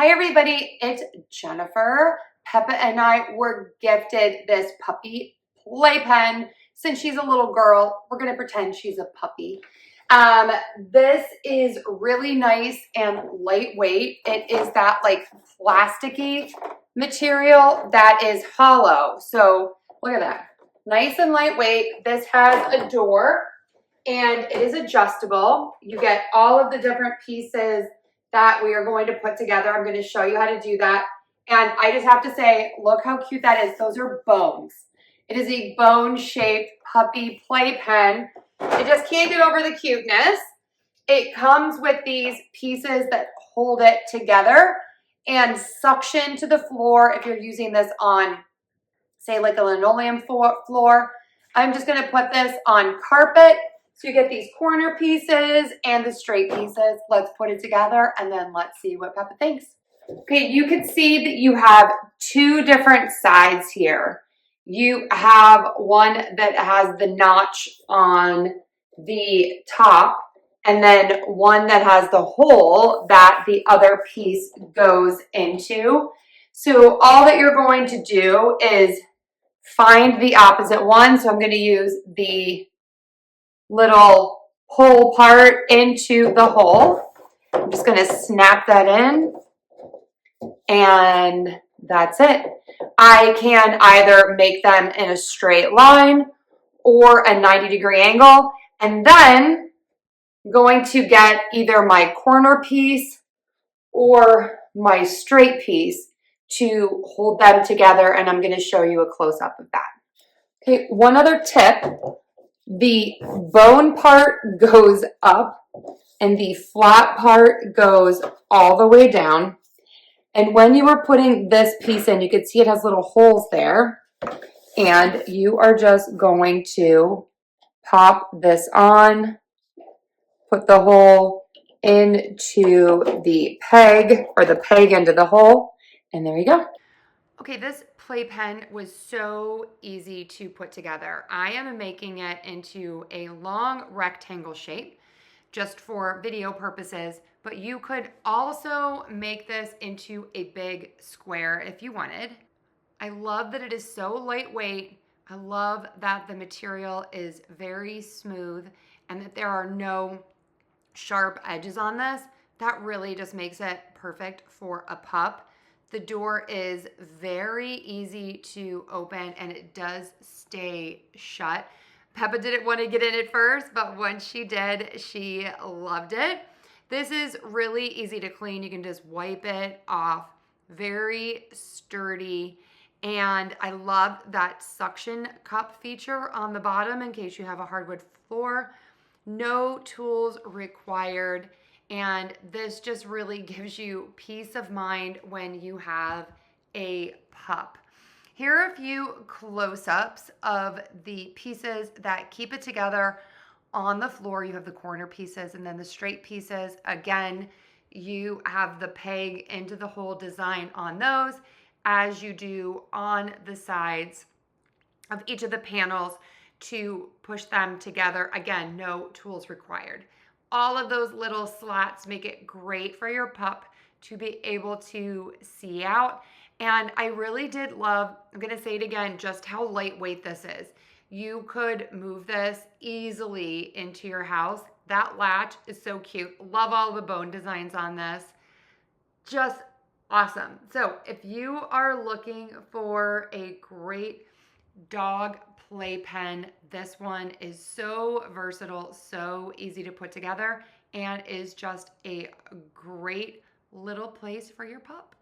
Hi everybody, it's Jennifer. Peppa and I were gifted this puppy playpen. Since she's a little girl, we're gonna pretend she's a puppy. This is really nice and lightweight. It is that like plasticky material that is hollow. So look at that, nice and lightweight. This has a door and it is adjustable. You get all of the different pieces that we are going to put together. I'm going to show you how to do that. And I just have to say, look how cute that is. Those are bones. It is a bone-shaped puppy playpen. I just can't get over the cuteness. It comes with these pieces that hold it together and suction to the floor if you're using this on, say, like a linoleum floor. I'm just going to put this on carpet. So you get these corner pieces and the straight pieces. Let's put it together and then let's see what Peppa thinks. Okay, you can see that you have two different sides here. You have one that has the notch on the top and then one that has the hole that the other piece goes into. So all that you're going to do is find the opposite one. So I'm going to use the little hole part into the hole. I'm just going to snap that in and that's it. I can either make them in a straight line or a 90-degree angle, and then I'm going to get either my corner piece or my straight piece to hold them together, and I'm going to show you a close-up of that. Okay, one other tip. The bone part goes up and the flat part goes all the way down. And when you are putting this piece in, you can see it has little holes there. And you are just going to pop this on, put the hole into the peg, or the peg into the hole, and there you go. Okay, this playpen was so easy to put together. I am making it into a long rectangle shape just for video purposes, but you could also make this into a big square if you wanted. I love that it is so lightweight. I love that the material is very smooth and that there are no sharp edges on this. That really just makes it perfect for a pup. The door is very easy to open and it does stay shut. Peppa didn't want to get in at first, but once she did, she loved it. This is really easy to clean. You can just wipe it off. Very sturdy. And I love that suction cup feature on the bottom in case you have a hardwood floor. No tools required. And this just really gives you peace of mind when you have a pup. Here are a few close-ups of the pieces that keep it together on the floor. You have the corner pieces and then the straight pieces. Again, you have the peg into the hole design on those, as you do on the sides of each of the panels to push them together. Again, no tools required. All of those little slats make it great for your pup to be able to see out. And I really did love, I'm gonna say it again, just how lightweight this is. You could move this easily into your house. That latch is so cute. Love all the bone designs on this. Just awesome. So if you are looking for a great dog playpen, this one is so versatile, so easy to put together, and is just a great little place for your pup.